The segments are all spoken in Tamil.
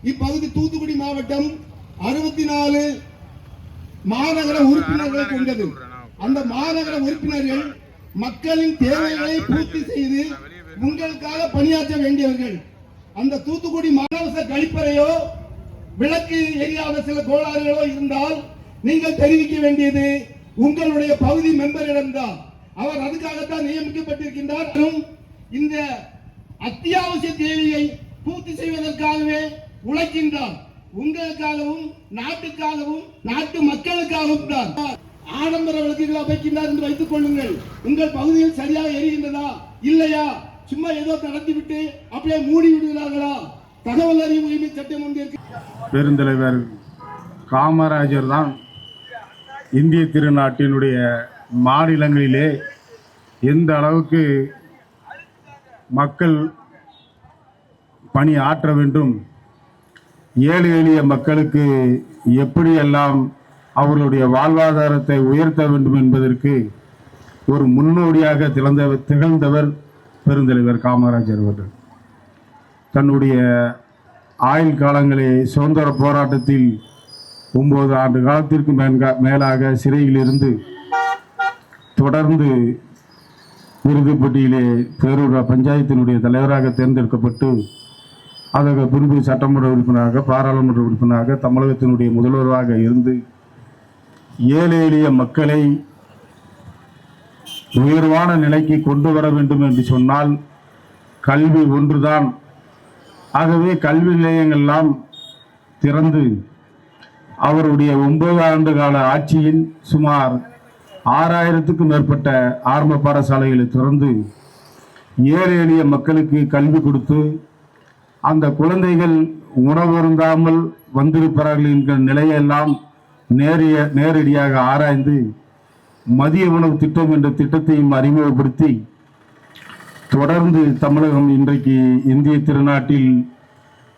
இப்பகுதி தூத்துக்குடி மாவட்டம் 64 மாநகர உறுப்பினர்களை கொண்டது. அந்த மாநகர உறுப்பினர்கள் மக்களின் தேவைகளை பூர்த்தி செய்து உங்களுக்காக பணியாற்ற வேண்டியவர்கள். அந்த தூத்துக்குடி மாநகர கழிப்பறையோ விளக்கு எரியாத சில கோளாறுகளோ இருந்தால் நீங்கள் தெரிவிக்க வேண்டியது உங்களுடைய பகுதி மெம்பரிடம்தான். அவர் அதுக்காகத்தான் நியமிக்கப்பட்டிருக்கின்றார். இந்த அத்தியாவசிய தேவையை பூர்த்தி செய்வதற்காகவே உழைக்கின்றார். உங்களுக்காகவும் நாட்டுக்காகவும் நாட்டு மக்களுக்காகவும் தான். ஆடம்பர விளக்குகளை அமைக்கின்றார் என்று வைத்துக் கொள்ளுங்கள். உங்கள் பகுதியில் சரியாக எரிகின்றதா இல்லையா, சும்மா ஏதோ நடத்திவிட்டு அப்படியே மூடி விடுகிறார்களா? தகவல் அறியும் உரிமை சட்டம் ஒன்று இருக்கு. பெருந்தலைவர் காமராஜர் தான் இந்திய திருநாட்டினுடைய மாநிலங்களிலே எந்த அளவுக்கு மக்கள் பணி ஆற்ற வேண்டும், ஏழை எளிய மக்களுக்கு எப்படியெல்லாம் அவர்களுடைய வாழ்வாதாரத்தை உயர்த்த வேண்டும் என்பதற்கு ஒரு முன்னோடியாக திகழ்ந்தவர் பெருந்தலைவர் காமராஜர் அவர்கள். தன்னுடைய ஆயுள் காலங்களை சுதந்திர போராட்டத்தில் 9 ஆண்டு காலத்திற்கு மேலாக சிறையில் இருந்து தொடர்ந்து விருதுப்பட்டியிலே பேரூர் பஞ்சாயத்தினுடைய தலைவராக தேர்ந்தெடுக்கப்பட்டு அதற்கு பின்பு சட்டமன்ற உறுப்பினராக, பாராளுமன்ற உறுப்பினராக, தமிழகத்தினுடைய முதல்வராக இருந்து ஏழை எளிய மக்களை உயர்வான நிலைக்கு கொண்டு வர வேண்டும் என்று சொன்னால் கல்வி ஒன்றுதான். ஆகவே கல்வி நிலையங்கள்லாம் திறந்து அவருடைய 9 ஆண்டு கால ஆட்சியில் சுமார் 6000க்கும் மேற்பட்ட ஆரம்ப பாடசாலைகளை திறந்து ஏழை எளிய மக்களுக்கு கல்வி கொடுத்து அந்த குழந்தைகள் உணவருந்தாமல் வந்திருப்பார்கள் என்கிற நிலையெல்லாம் நேரடியாக ஆராய்ந்து மதிய உணவு திட்டம் என்ற திட்டத்தையும் அறிமுகப்படுத்தி தொடர்ந்து தமிழகம் இன்றைக்கு இந்திய திருநாட்டில்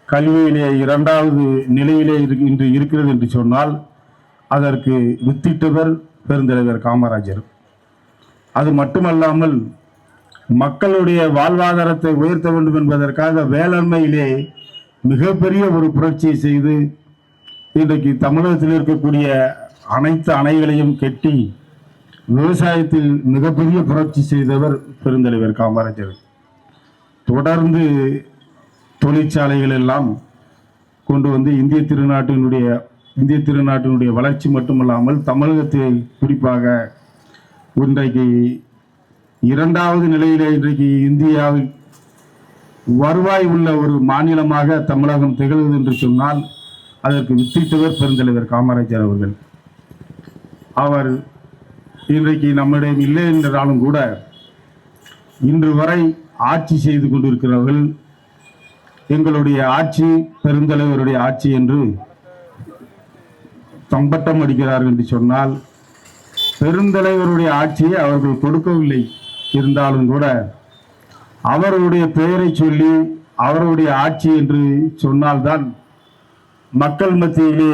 கல்வியிலே 2வது நிலையிலே இன்று இருக்கிறது என்று சொன்னால் அதற்கு வித்திட்டவர் பெருந்தலைவர் காமராஜர். அது மட்டுமல்லாமல் மக்களுடைய வாழ்வாதாரத்தை உயர்த்த வேண்டும் என்பதற்காக வேளாண்மையிலே மிகப்பெரிய ஒரு புரட்சியை செய்து இன்றைக்கு தமிழகத்தில் இருக்கக்கூடிய அனைத்து அணைகளையும் கட்டி விவசாயத்தில் மிகப்பெரிய புரட்சி செய்தவர் பெருந்தலைவர் காமராஜர். தொடர்ந்து தொழிற்சாலைகள் எல்லாம் கொண்டு வந்து இந்திய திருநாட்டினுடைய வளர்ச்சி மட்டுமல்லாமல் தமிழகத்தை குறிப்பாக இன்றைக்கு 2வது நிலையிலே இன்றைக்கு இந்தியாவில் வருவாய் உள்ள ஒரு மாநிலமாக தமிழகம் திகழ்வது என்று சொன்னால் அதற்கு வித்திட்டவர் பெருந்தலைவர் காமராஜர் அவர்கள். அவர் இன்றைக்கு நம்மிடம் இல்லை என்றாலும் கூட இன்று வரை ஆட்சி செய்து கொண்டிருக்கிறவர்கள் எங்களுடைய ஆட்சி பெருந்தலைவருடைய ஆட்சி என்று தம்பட்டம் அடிக்கிறார்கள் என்று சொன்னால் பெருந்தலைவருடைய ஆட்சியை அவர்கள் கொடுக்கவில்லை. இருந்தாலும் கூட அவருடைய பெயரை சொல்லி அவருடைய ஆட்சி என்று சொன்னால்தான் மக்கள் மத்தியிலே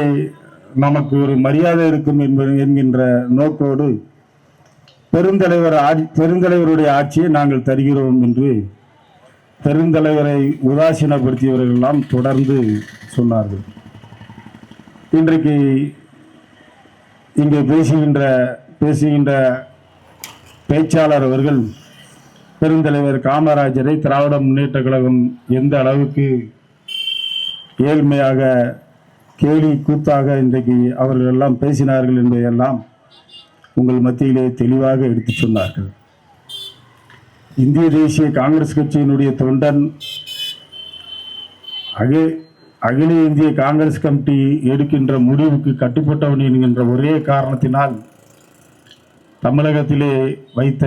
நமக்கு ஒரு மரியாதை இருக்கும் என்கின்ற நோக்கோடு பெருந்தலைவருடைய ஆட்சியை நாங்கள் தருகிறோம் என்று பெருந்தலைவரை உதாசீனப்படுத்தியவர்கள் எல்லாம் தொடர்ந்து சொன்னார்கள். இன்றைக்கு இங்கே பேசுகின்ற பேச்சாளர் அவர்கள் பெருந்தலைவர் காமராஜரை திராவிட முன்னேற்ற கழகம் எந்த அளவுக்கு ஏழ்மையாக கேலி கூத்தாக இன்றைக்கு அவர்கள் எல்லாம் பேசினார்கள் என்பதையெல்லாம் உங்கள் மத்தியிலே தெளிவாக எடுத்து சொன்னார்கள். இந்திய தேசிய காங்கிரஸ் கட்சியினுடைய தொண்டன் அகில இந்திய காங்கிரஸ் கமிட்டி எடுக்கின்ற முடிவுக்கு கட்டுப்பட்டவன் என்கின்ற ஒரே காரணத்தினால் தமிழகத்திலே வைத்த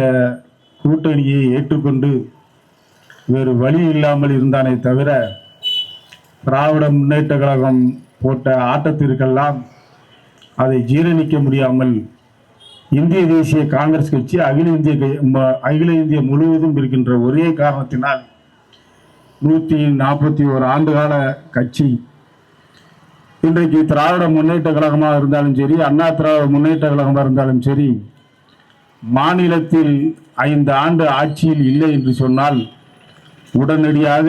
கூட்டணியை ஏற்றுக்கொண்டு வேறு வழி இல்லாமல் இருந்தானே தவிர திராவிட முன்னேற்ற கழகம் போட்ட ஆட்டத்திற்கெல்லாம் அதை ஜீரணிக்க முடியாமல் இந்திய தேசிய காங்கிரஸ் கட்சி அகில இந்திய முழுவதும் இருக்கின்ற ஒரே காரணத்தினால் 141 ஆண்டுகால கட்சி இன்றைக்கு திராவிட முன்னேற்ற கழகமாக இருந்தாலும் சரி, அண்ணா திராவிட முன்னேற்ற கழகமாக இருந்தாலும் சரி, மாநிலத்தில் 5 ஆண்டு ஆட்சியில் இல்லை என்று சொன்னால் உடனடியாக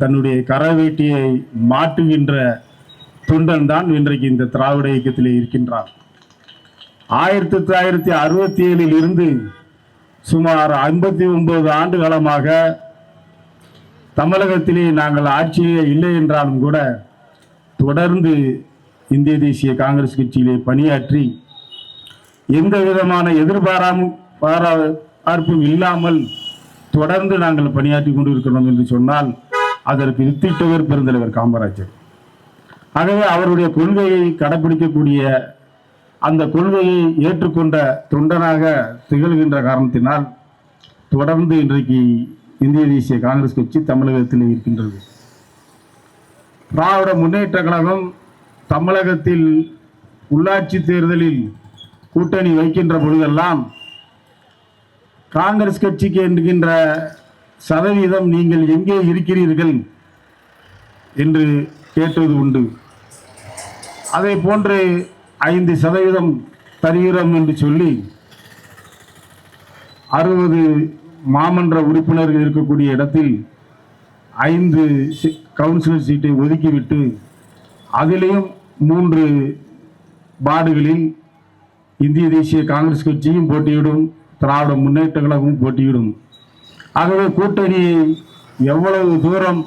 தன்னுடைய கரவேட்டியை மாட்டுகின்ற தொண்டன் தான் இன்றைக்கு இந்த திராவிட இயக்கத்திலே இருக்கின்றார். 1967 இருந்து சுமார் 59 ஆண்டு காலமாக தமிழகத்திலே நாங்கள் ஆட்சியே இல்லை என்றாலும் கூட தொடர்ந்து இந்திய தேசிய காங்கிரஸ் கட்சியிலே பணியாற்றி எந்த விதமான எதிர்பார்ப்பும் இல்லாமல் தொடர்ந்து நாங்கள் பணியாற்றி கொண்டிருக்கிறோம் என்று சொன்னால் அதற்கு வித்திட்டவர் பெருந்தலைவர் காமராஜர். ஆகவே அவருடைய கொள்கையை கடைபிடிக்கக்கூடிய, அந்த கொள்கையை ஏற்றுக்கொண்ட தொண்டனாக திகழ்கின்ற காரணத்தினால் தொடர்ந்து இன்றைக்கு இந்திய தேசிய காங்கிரஸ் கட்சி தமிழகத்தில் இருக்கின்றது. திராவிட முன்னேற்ற கழகம் தமிழகத்தில் உள்ளாட்சி தேர்தலில் கூட்டணி வைக்கின்ற பொழுதெல்லாம் காங்கிரஸ் கட்சிக்கு என்கின்ற சதவீதம் நீங்கள் எங்கே இருக்கிறீர்கள் என்று கேட்டது உண்டு. அதை போன்று 5% தருகிறோம் என்று சொல்லி 60 மாமன்ற உறுப்பினர்கள் இருக்கக்கூடிய இடத்தில் 5 கவுன்சிலர் சீட்டை ஒதுக்கிவிட்டு அதிலேயும் 3 வார்டுகளில் இந்திய தேசிய காங்கிரஸ் கட்சியும் போட்டியிடும், திராவிட முன்னேற்ற கழகமும் போட்டியிடும். ஆகவே கூட்டணியை எவ்வளவு தூரம்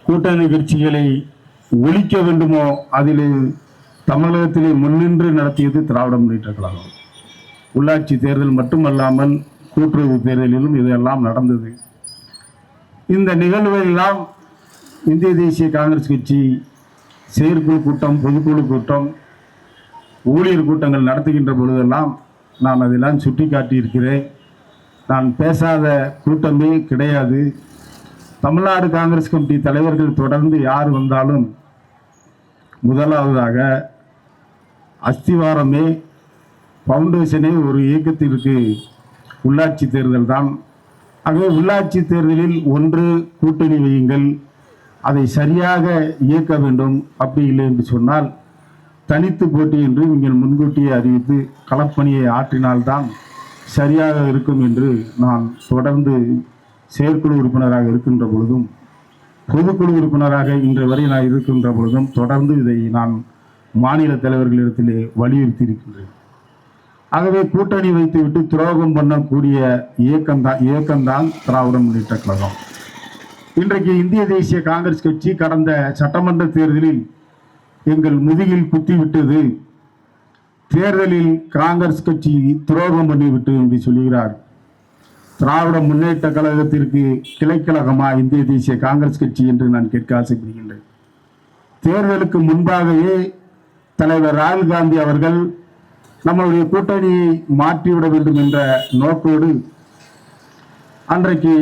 கூட்டணி கட்சிகளை ஒழிக்க வேண்டுமோ அதில் தமிழகத்திலே முன்னின்று நடத்தியது திராவிட முன்னேற்ற கழகம். உள்ளாட்சி தேர்தல் மட்டுமல்லாமல் கூட்டுறவு தேர்தலிலும் இதெல்லாம் நடந்தது. இந்த நிகழ்வுகளெல்லாம் இந்திய தேசிய காங்கிரஸ் கட்சி செயற்குழு கூட்டம், பொதுக்குழு கூட்டம், ஊழியர் கூட்டங்கள் நடத்துகின்ற பொழுதெல்லாம் நான் அதெல்லாம் சுட்டி காட்டியிருக்கிறேன். நான் பேசாத கூட்டமே கிடையாது. தமிழ்நாடு காங்கிரஸ் கமிட்டி தலைவர்கள் தொடர்ந்து யார் வந்தாலும் முதலாவதாக அஸ்திவாரமே, ஃபவுண்டேஷனே ஒரு இயக்கத்திற்கு உள்ளாட்சி தேர்தல் தான். ஆகவே உள்ளாட்சி தேர்தலில் ஒன்று கூட்டணி வையுங்கள், அதை சரியாக இயக்க வேண்டும். அப்படி இல்லை என்று சொன்னால் தனித்து போட்டி என்று நீங்கள் முன்கூட்டியே அறிவித்து களப்பணியை ஆற்றினால்தான் சரியாக இருக்கும் என்று நான் தொடர்ந்து செயற்குழு உறுப்பினராக இருக்கின்ற பொழுதும் பொதுக்குழு உறுப்பினராக இன்று வரை நான் இருக்கின்ற பொழுதும் தொடர்ந்து இதை நான் மாநில தலைவர்களிடத்திலே வலியுறுத்தி இருக்கின்றேன். ஆகவே கூட்டணி வைத்துவிட்டு துரோகம் பண்ணக்கூடிய இயக்கம்தான் திராவிட முன்னேற்ற கழகம். இன்றைக்கு இந்திய தேசிய காங்கிரஸ் கட்சி கடந்த சட்டமன்ற தேர்தலில் எங்கள் முதுகில் குத்திவிட்டது, தேர்தலில் காங்கிரஸ் கட்சி துரோகம் பண்ணிவிட்டு என்று சொல்லுகிறார். திராவிட முன்னேற்ற கழகத்திற்கு கிளைக்கழகமா இந்திய தேசிய காங்கிரஸ் கட்சி என்று நான் கேட்க ஆசைப்படுகின்றேன். தேர்தலுக்கு முன்பாகவே தலைவர் ராகுல் காந்தி அவர்கள் நம்மளுடைய கூட்டணியை மாற்றிவிட வேண்டும் என்ற நோக்கோடு அன்றைக்கு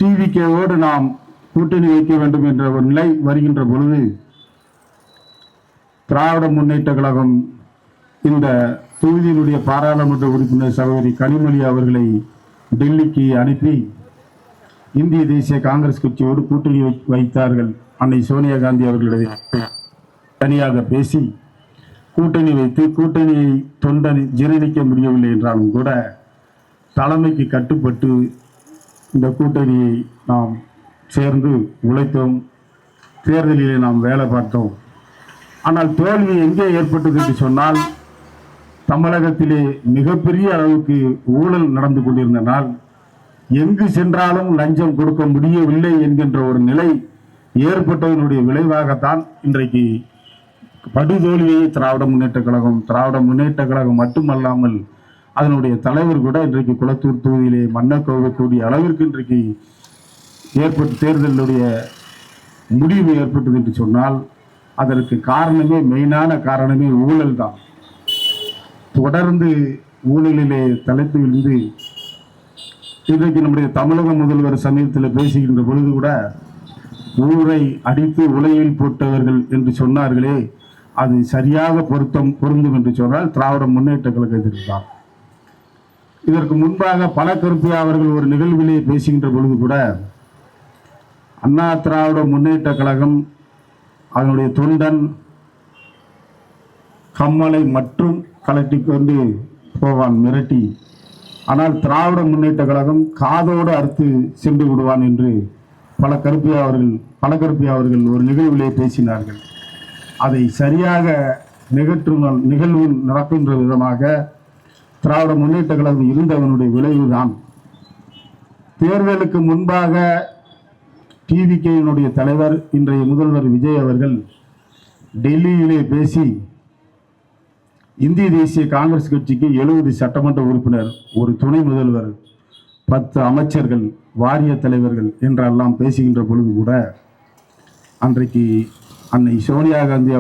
டிவிகேவோடு நாம் கூட்டணி வைக்க வேண்டும் என்ற ஒரு நிலை வருகின்ற பொழுது திராவிட முன்னேற்ற கழகம் இந்த தொகுதியினுடைய பாராளுமன்ற உறுப்பினர் சகோதரி கனிமொழி அவர்களை டெல்லிக்கு அனுப்பி இந்திய தேசிய காங்கிரஸ் கட்சியோடு கூட்டணி வைத்தார்கள். அன்னை சோனியா காந்தி அவர்களிடம் தனியாக பேசி கூட்டணி வைத்து கூட்டணியை தொண்டனை ஜீரணிக்க முடியவில்லை என்றாலும் கூட தலைமைக்கு கட்டுப்பட்டு இந்த கூட்டணியை நாம் சேர்ந்து உழைத்தோம். தேர்தலிலே நாம் வேலை பார்த்தோம். ஆனால் தோல்வி எங்கே ஏற்பட்டது என்று சொன்னால் தமிழகத்திலே மிகப்பெரிய அளவுக்கு ஊழல் நடந்து கொண்டிருந்தனால் எங்கு சென்றாலும் லஞ்சம் கொடுக்க முடியவில்லை என்கின்ற ஒரு நிலை ஏற்பட்டதனுடைய விளைவாகத்தான் இன்றைக்கு படுதோல்வியை திராவிட முன்னேற்ற கழகம் மட்டுமல்லாமல் அதனுடைய தலைவர் கூட இன்றைக்கு குளத்தூர் தொகுதியிலே மன்னக்கோவக்கூடிய அளவிற்கு இன்றைக்கு தேர்தலுடைய முடிவு ஏற்பட்டது என்று சொன்னால் அதற்கு காரணமே, மெயினான காரணமே ஊழல் தான். தொடர்ந்து ஊழலிலே தலைத்து விழுந்து இன்றைக்கு நம்முடைய தமிழக முதல்வர் சமீபத்தில் பேசுகின்ற பொழுது கூட ஊரை அடித்து உலையில் போட்டவர்கள் என்று சொன்னார்களே, அது சரியாக பொருந்தும் என்று சொன்னால் திராவிட முன்னேற்ற கழகத்திற்கு தான். இதற்கு முன்பாக பல கருப்பியா அவர்கள் ஒரு நிகழ்விலே பேசுகின்ற பொழுது கூட அண்ணா திராவிட முன்னேற்ற கழகம் அதனுடைய தொண்டன் கம்மலை மட்டும் கலட்டி கொண்டு போவான் மிரட்டி, ஆனால் திராவிட முன்னேற்ற கழகம் காதோடு அறுத்து சென்று விடுவான் என்று பழக்கருப்பையா அவர்கள் ஒரு நிகழ்விலே பேசினார்கள். அதை சரியாக நிகழ்வு நடக்கின்ற விதமாக திராவிட முன்னேற்ற கழகம் இருந்தவனுடைய விளைவுதான். தேர்தலுக்கு முன்பாக டிவிகேயினுடைய தலைவர் இன்றைய முதல்வர் விஜய் அவர்கள் டெல்லியிலே பேசி இந்திய தேசிய காங்கிரஸ் கட்சிக்கு 70 சட்டமன்ற உறுப்பினர், ஒரு துணை முதல்வர், 10 அமைச்சர்கள், வாரிய தலைவர்கள் என்றெல்லாம் பேசுகின்ற பொழுது கூட அன்றைக்கு அன்னை சோனியா காந்தி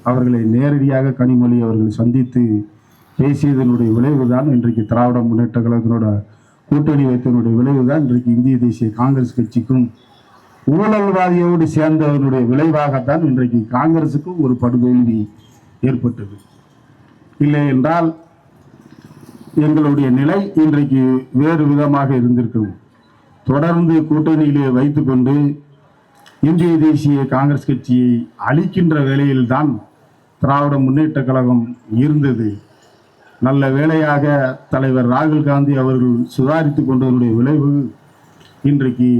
அவர்களை நேரடியாக கனிமொழி அவர்கள் சந்தித்து பேசியதனுடைய விளைவுதான் இன்றைக்கு திராவிட முன்னேற்ற கழகத்தினோட கூட்டணி வைத்ததனுடைய விளைவுதான் இன்றைக்கு இந்திய தேசிய காங்கிரஸ் கட்சிக்கும் ஊழல்வாதியோடு சேர்ந்ததனுடைய விளைவாகத்தான் இன்றைக்கு காங்கிரசுக்கும் ஒரு படுதோல்வி ஏற்பட்டது. இல்லை என்றால் எங்களுடைய நிலை இன்றைக்கு வேறு விதமாக இருந்திருக்கும். தொடர்ந்து கூட்டணியிலே வைத்துக்கொண்டு இந்திய தேசிய காங்கிரஸ் கட்சியை அழிக்கின்ற வேளையில்தான் திராவிட முன்னேற்ற கழகம் இருந்தது. நல்ல வேளையாக தலைவர் ராகுல் காந்தி அவர்கள் சுதாரித்து கொண்டதனுடைய விளைவு இன்றைக்கு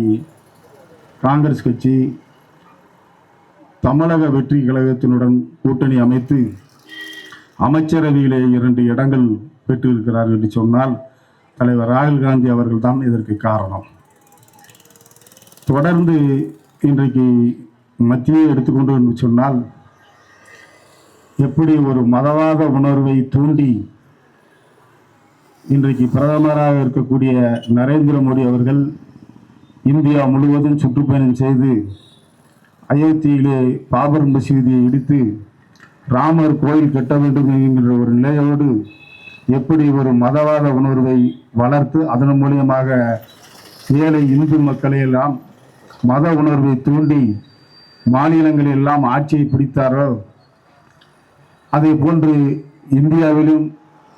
காங்கிரஸ் கட்சி தமிழக வெற்றி கழகத்தினுடன் கூட்டணி அமைத்து அமைச்சரவையிலே 2 இடங்கள் பெற்றிருக்கிறார் என்று சொன்னால் தலைவர் ராகுல் காந்தி அவர்கள் தான் இதற்கு காரணம். தொடர்ந்து இன்றைக்கு மத்தியை எடுத்துக்கொண்டு என்று சொன்னால் எப்படி ஒரு மதவாத உணர்வை தூண்டி இன்றைக்கு பிரதமராக இருக்கக்கூடிய நரேந்திர மோடி அவர்கள் இந்தியா முழுவதும் சுற்றுப்பயணம் செய்து அயோத்தியிலே பாபர் மசீதியை இடித்து ராமர் கோயில் கட்ட வேண்டும் என்கின்ற ஒரு நிலையோடு எப்படி ஒரு மதவாத உணர்வை வளர்த்து அதன் மூலியமாக ஏழை இந்து மக்களை எல்லாம் மத உணர்வை தூண்டி மாநிலங்களில் எல்லாம் ஆட்சியை பிடித்தாரோ அதே போன்று இந்தியாவிலும்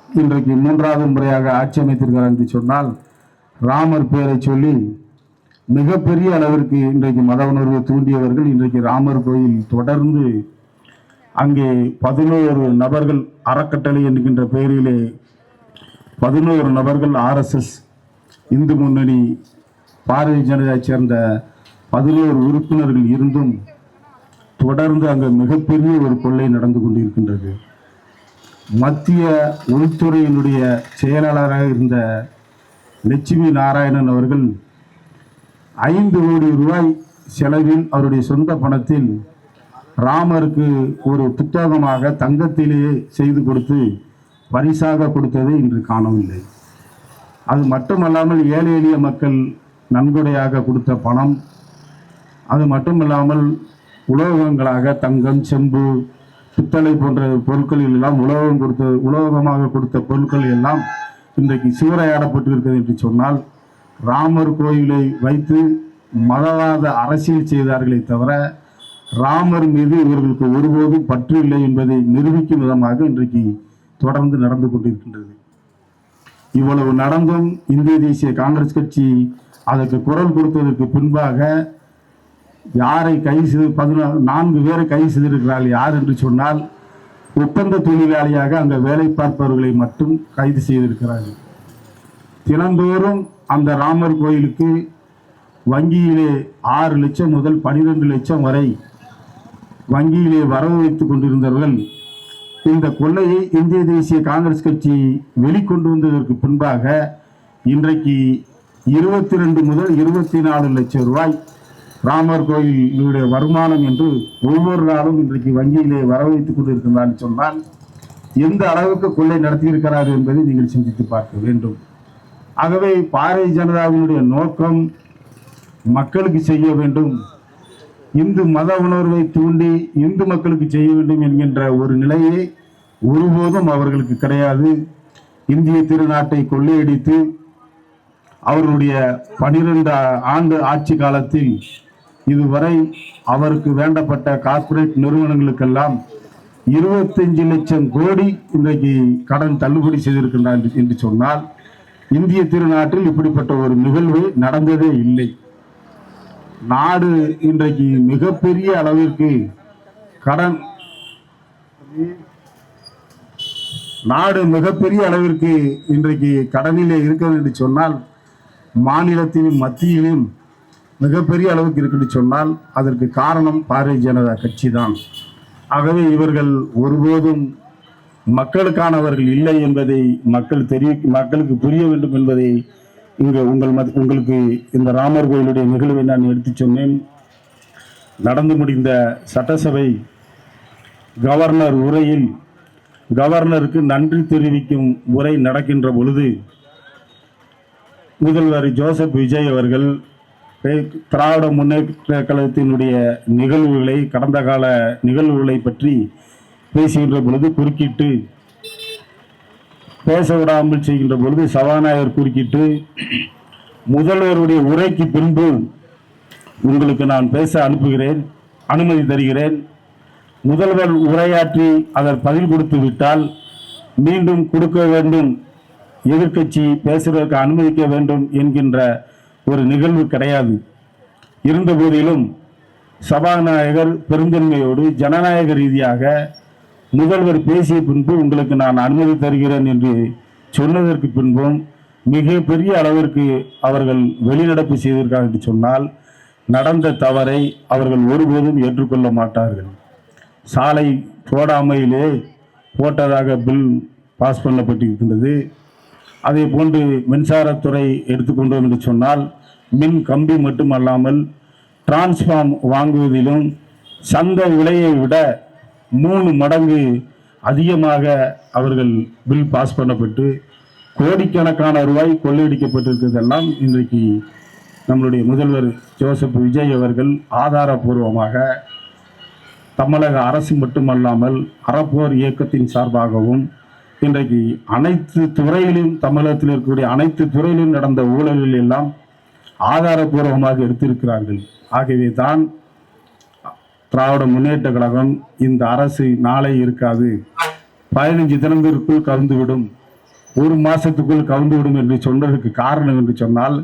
இன்றைக்கு 3வது முறையாக ஆட்சி அமைத்திருக்கிறார் என்று சொன்னால் ராமர் பெயரை சொல்லி மிகப்பெரிய அளவிற்கு இன்றைக்கு மத உணர்வை தூண்டியவர்கள் இன்றைக்கு ராமர் கோயில் தொடர்ந்து அங்கே 11 நபர்கள் அறக்கட்டளை என்கின்ற பெயரிலே 11 நபர்கள் RSS இந்து முன்னணி பாரதிய ஜனதாவை சேர்ந்த 11 உறுப்பினர்கள் இருந்தும் தொடர்ந்து அங்கு மிகப்பெரிய ஒரு கொள்ளை நடந்து கொண்டிருக்கின்றது. மத்திய உள்துறையினுடைய செயலாளராக இருந்த லட்சுமி நாராயணன் அவர்கள் 5 கோடி ரூபாய் செலவில் அவருடைய சொந்த பணத்தில் ராமருக்கு ஒரு புத்தகமாக தங்கத்திலேயே செய்து கொடுத்து பரிசாக கொடுத்ததை இன்று காணவில்லை. அது மட்டுமல்லாமல் ஏழை எளிய மக்கள் நன்கொடையாக கொடுத்த பணம், அது மட்டுமல்லாமல் உலோகங்களாக தங்கம், செம்பு, பித்தளை போன்ற பொருட்களில் எல்லாம் உலோகமாக கொடுத்த பொருட்கள் எல்லாம் இன்றைக்கு சூறையாடப்பட்டிருக்கிறது என்று சொன்னால் ராமர் கோயிலை வைத்து மதவாத அரசியல் செய்தார்களே தவிர ராமர் மீது இவர்களுக்கு ஒருபோதும் பற்று இல்லை என்பதை நிரூபிக்கும் விதமாக இன்றைக்கு தொடர்ந்து நடந்து கொண்டிருக்கின்றது. இவ்வளவு நடந்தும் இந்திய தேசிய காங்கிரஸ் கட்சி அதற்கு குரல் கொடுத்ததற்கு பின்பாக யாரை கைது செய்து 4 பேரை கைது செய்திருக்கிறார்கள். யார் என்று சொன்னால் ஒப்பந்த தொழிலாளியாக அங்கே வேலை பார்ப்பவர்களை மட்டும் கைது செய்திருக்கிறார்கள். தினந்தோறும் அந்த ராமர் கோயிலுக்கு வங்கியிலே 6 லட்சம் முதல் 12 லட்சம் வரை வங்கியிலே வரவு வைத்துக் கொண்டிருந்தவர்கள் இந்த கொள்ளையை இந்திய தேசிய காங்கிரஸ் கட்சி வெளிக்கொண்டு வந்ததற்கு பின்பாக இன்றைக்கு 22 முதல் 24 லட்சம் ரூபாய் ராமர் கோயிலுடைய வருமானம் என்று ஒவ்வொரு நாளும் இன்றைக்கு வங்கியிலே வரவைத்துக் கொண்டிருக்கிறார் சொன்னால் எந்த அளவுக்கு கொள்ளை நடத்தியிருக்கிறார் என்பதை நீங்கள் சிந்தித்து பார்க்க வேண்டும். ஆகவே பாரதிய ஜனதாவினுடைய நோக்கம் மக்களுக்கு செய்ய வேண்டும், இந்து மத உணர்வை தூண்டி இந்து மக்களுக்கு செய்ய வேண்டும் என்கின்ற ஒரு நிலையை ஒருபோதும் அவர்களுக்கு கிடையாது. இந்திய திருநாட்டை கொள்ளையடித்து அவருடைய 12 ஆண்டு ஆட்சி காலத்தில் இதுவரை அவருக்கு வேண்டப்பட்ட கார்ப்பரேட் நிறுவனங்களுக்கெல்லாம் 25 லட்சம் கோடி இன்றைக்கு கடன் தள்ளுபடி செய்திருக்கின்றார் என்று சொன்னால் இந்திய திருநாட்டில் இப்படிப்பட்ட ஒரு நிகழ்வு நடந்ததே இல்லை. நாடு இன்றைக்கு மிகப்பெரிய அளவிற்கு இன்றைக்கு கடனிலே இருக்கிறது என்று சொன்னால் மாநிலத்திலும் மத்தியிலும் மிகப்பெரிய அளவுக்கு இருக்குன்னு சொன்னால் அதற்கு காரணம் பாரதிய ஜனதா கட்சி தான். ஆகவே இவர்கள் ஒருபோதும் மக்களுக்கானவர்கள் இல்லை என்பதை மக்களுக்கு புரிய வேண்டும் என்பதை இங்கு உங்களுக்கு இந்த ராமர் கோயிலுடைய நிகழ்வை நான் எடுத்து சொன்னேன். நடந்து முடிந்த சட்டசபை கவர்னர் உரையில் கவர்னருக்கு நன்றி தெரிவிக்கும் உரை நடக்கின்ற பொழுது முதல்வர் ஜோசப் விஜய் அவர்கள் திராவிட முன்னேற்ற கழகத்தினுடைய நிகழ்வுகளை, கடந்த கால நிகழ்வுகளை பற்றி பேசுகின்ற பொழுது குறுக்கிட்டு பேச விடாமல் செய்கின்ற பொழுது சபாநாயகர் குறுக்கிட்டு, முதல்வருடைய உரைக்கு பின்பு உங்களுக்கு நான் பேச அனுமதி தருகிறேன், முதல்வர் உரையாற்றி அதற்கு பதில் கொடுத்து விட்டால் மீண்டும் கொடுக்க வேண்டும், எதிர்க்கட்சி பேசுவதற்கு அனுமதிக்க வேண்டும் என்கின்ற ஒரு நிகழ்வு கிடையாது. இருந்த போதிலும் சபாநாயகர் பெருந்தன்மையோடு ஜனநாயக ரீதியாக முதல்வர் பேசிய பின்பு உங்களுக்கு நான் அனுமதி தருகிறேன் என்று சொன்னதற்கு பின்பும் மிக பெரிய அளவிற்கு அவர்கள் வெளிநடப்பு செய்திருக்கார்கள் என்று சொன்னால் நடந்த தவறை அவர்கள் ஒருபோதும் ஏற்றுக்கொள்ள மாட்டார்கள். சாலை போடாமையிலே போட்டதாக பில் பாஸ் பண்ணப்பட்டிருக்கின்றது. அதே போன்று மின்சாரத்துறை எடுத்துக்கொண்டோம் என்று சொன்னால் மின் கம்பி மட்டுமல்லாமல் டிரான்ஸ்ஃபார்ம் வாங்குவதிலும் சந்தை விலையை விட 3 மடங்கு அதிகமாக அவர்கள் பில் பாஸ் பண்ணப்பட்டு கோடிக்கணக்கான ரூபாய் கொள்ளையடிக்கப்பட்டிருக்கிறதெல்லாம் இன்றைக்கு நம்மளுடைய முதல்வர் ஜோசப் விஜய் அவர்கள் ஆதாரபூர்வமாக தமிழக அரசு மட்டுமல்லாமல் அறப்போர் இயக்கத்தின் சார்பாகவும் இன்றைக்கு அனைத்து துறையிலும் தமிழகத்தில் இருக்கக்கூடிய அனைத்து துறையிலும் நடந்த ஊழல்கள் எல்லாம் ஆதாரபூர்வமாக எடுத்திருக்கிறார்கள். ஆகவே தான் திராவிட முன்னேற்ற கழகம் இந்த அரசு நாளை இருக்காது, 15 தினத்திற்குள் கவுந்துவிடும், 1 மாசத்துக்குள் கவுந்துவிடும் என்று சொன்னதற்கு காரணம் என்று சொன்னால்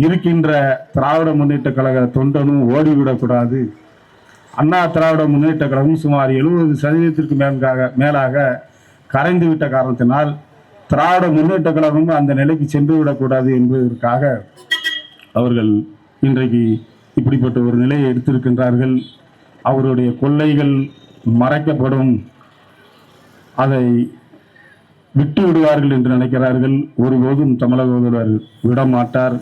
இருக்கின்ற திராவிட முன்னேற்ற கழக தொண்டனும் ஓடிவிடக்கூடாது. அண்ணா திராவிட முன்னேற்ற கழகம் சுமார் 70% மேலாக கரைந்துவிட்ட காரணத்தினால் திராவிட முன்னேற்ற கழகம் அந்த நிலைக்கு சென்று விடக்கூடாது என்பதற்காக அவர்கள் இன்றைக்கு இப்படிப்பட்ட ஒரு நிலையை எடுத்திருக்கின்றார்கள். அவருடைய கொள்ளைகள் மறைக்கப்படும், அதை விட்டு விடுவார்கள் என்று நினைக்கிறார்கள். ஒருபோதும் தமிழக முதல்வர் விடமாட்டார்.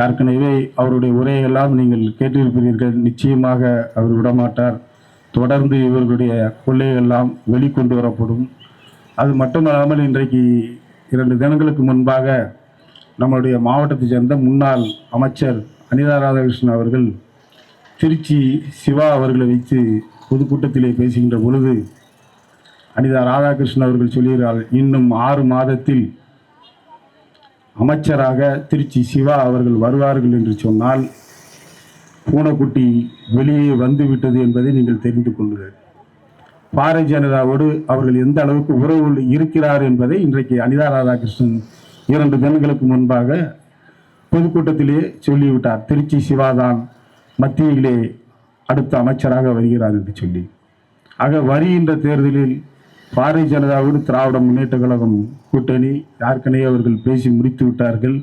ஏற்கனவே அவருடைய உரையெல்லாம் நீங்கள் கேட்டிருப்பீர்கள். நிச்சயமாக அவர் விடமாட்டார். தொடர்ந்து இவர்களுடைய கொள்ளையெல்லாம் வெளிக்கொண்டு வரப்படும். அது மட்டுமல்லாமல் இன்றைக்கு 2 தினங்களுக்கு முன்பாக நம்முடைய மாவட்டத்தை சேர்ந்த முன்னாள் அமைச்சர் அனிதா ராதாகிருஷ்ணன் அவர்கள் திருச்சி சிவா அவர்களை வைத்து பொதுக்கூட்டத்திலே பேசுகின்ற பொழுது அனிதா ராதாகிருஷ்ணன் அவர்கள் சொல்கிறார்கள், இன்னும் 6 மாதத்தில் அமைச்சராக திருச்சி சிவா அவர்கள் வருவார்கள் என்று சொன்னால் பூனைக்குட்டி வெளியே வந்துவிட்டது என்பதை நீங்கள் தெரிந்து கொள்ளுங்கள். பாரதிய ஜனதாவோடு அவர்கள் எந்த அளவுக்கு உறவு இருக்கிறார் என்பதை இன்றைக்கு அனிதா ராதாகிருஷ்ணன் 2 தினங்களுக்கு முன்பாக பொதுக்கூட்டத்திலே சொல்லிவிட்டார். திருச்சி சிவாதான் மத்தியிலே அடுத்த அமைச்சராக வருகிறார் என்று சொல்லி. ஆக வருகின்ற தேர்தலில் பாரதிய ஜனதாவோடு திராவிட முன்னேற்ற கழகம் கூட்டணி ஏற்கனவே அவர்கள் பேசி முடித்து விட்டார்கள்.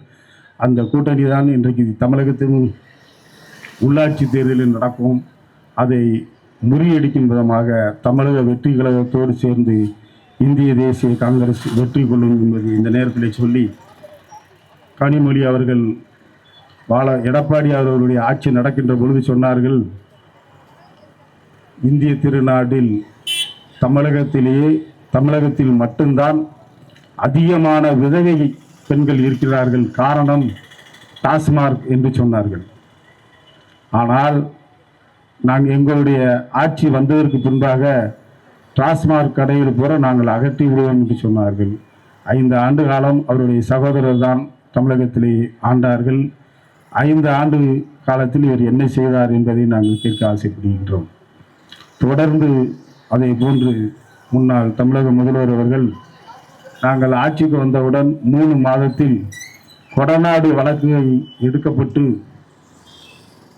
அந்த கூட்டணி தான் இன்றைக்கு தமிழகத்தின் உள்ளாட்சி தேர்தலில் நடக்கும். அதை முறியடிக்கும் விதமாக தமிழக வெற்றி கழகத்தோடு சேர்ந்து இந்திய தேசிய காங்கிரஸ் வெற்றி கொள்ளும் என்பதை இந்த நேரத்தில் சொல்லி, கனிமொழி அவர்கள் எடப்பாடி அவர்களுடைய ஆட்சி நடக்கின்ற பொழுது சொன்னார்கள், இந்திய திருநாட்டில் தமிழகத்தில் மட்டும்தான் அதிகமான விதவை பெண்கள் இருக்கிறார்கள், காரணம் டாஸ்மார்க் என்று சொன்னார்கள். ஆனால் நாங்கள் எங்களுடைய ஆட்சி வந்ததற்கு பின்பாக டாஸ்மார்க் கடையில் பூரா நாங்கள் அகற்றி விடுவோம் என்று சொன்னார்கள். 5 ஆண்டு காலம் அவருடைய சகோதரர் தான் தமிழகத்திலே ஆண்டார்கள். 5 ஆண்டு காலத்தில் இவர் என்ன செய்தார் என்பதை நாங்கள் கேட்க ஆசைப்படுகின்றோம். தொடர்ந்து அதை போன்று முன்னாள் தமிழக முதல்வர் அவர்கள் நாங்கள் ஆட்சிக்கு வந்தவுடன் 3 மாதத்தில் கொடநாடு வழக்கு எடுக்கப்பட்டு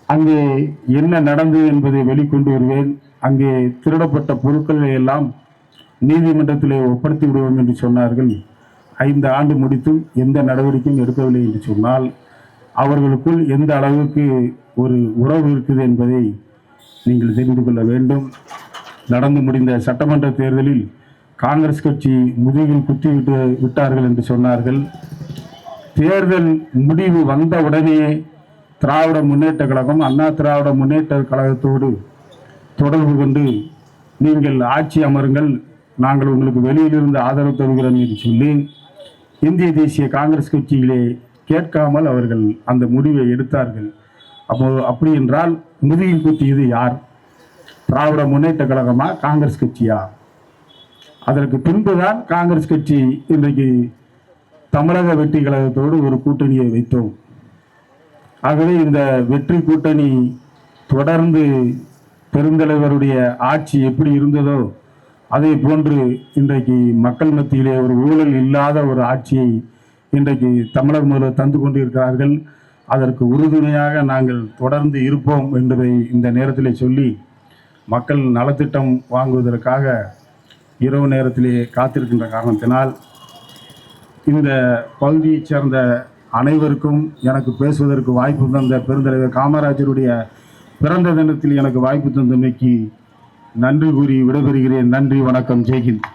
அங்கே என்ன நடந்தது என்பதை வெளிக்கொண்டு வருவேன், அங்கே திருடப்பட்ட பொருட்களை எல்லாம் நீதிமன்றத்திலே ஒப்படைத்து விடுவோம் என்று சொன்னார்கள். 5 ஆண்டு முடித்தும் எந்த நடவடிக்கையும் எடுக்கவில்லை என்று சொன்னால் அவர்களுக்குள் எந்த அளவுக்கு ஒரு உறவு இருக்குது என்பதை நீங்கள் தெரிந்து கொள்ள வேண்டும். நடந்து முடிந்த சட்டமன்ற தேர்தலில் காங்கிரஸ் கட்சி முதுகில் குத்தி விட்டார்கள் என்று சொன்னார்கள். தேர்தல் முடிவு வந்தவுடனே திராவிட முன்னேற்ற கழகம், அண்ணா திராவிட முன்னேற்ற கழகத்தோடு தொடர்பு கொண்டு நீங்கள் ஆட்சி அமருங்கள், நாங்கள் உங்களுக்கு வெளியிலிருந்து ஆதரவு தருகிறோம் என்று சொல்லி இந்திய தேசிய காங்கிரஸ் கட்சியிலே கேட்காமல் அவர்கள் அந்த முடிவை எடுத்தார்கள். அப்படி என்றால் முதுகில் குத்தியது யார்? திராவிட முன்னேற்ற கழகமா, காங்கிரஸ் கட்சியா? அதற்கு பின்புதான் காங்கிரஸ் கட்சி இன்றைக்கு தமிழக வெற்றி கழகத்தோடு ஒரு கூட்டணியை வைத்தோம். ஆகவே இந்த வெற்றி கூட்டணி தொடர்ந்து பெருந்தலைவருடைய ஆட்சி எப்படி இருந்ததோ அதே போன்று இன்றைக்கு மக்கள் மத்தியிலே ஒரு ஊழல் இல்லாத ஒரு ஆட்சியை இன்றைக்கு தமிழக முதல்வர் தந்து கொண்டிருக்கிறார்கள். அதற்கு உறுதுணையாக நாங்கள் தொடர்ந்து இருப்போம் என்பதை இந்த நேரத்தில் சொல்லி, மக்கள் நலத்திட்டம் வாங்குவதற்காக இரவு நேரத்திலே காத்திருக்கின்ற காரணத்தினால் இந்த பகுதியைச் சேர்ந்த அனைவருக்கும் எனக்கு பேசுவதற்கு வாய்ப்பு தந்த பெருந்தலைவர் காமராஜருடைய பிறந்த தினத்தில் எனக்கு வாய்ப்பு தந்தமைக்கு நன்றி கூறி விடைபெறுகிறேன். நன்றி, வணக்கம், ஜெய்ஹிந்த்.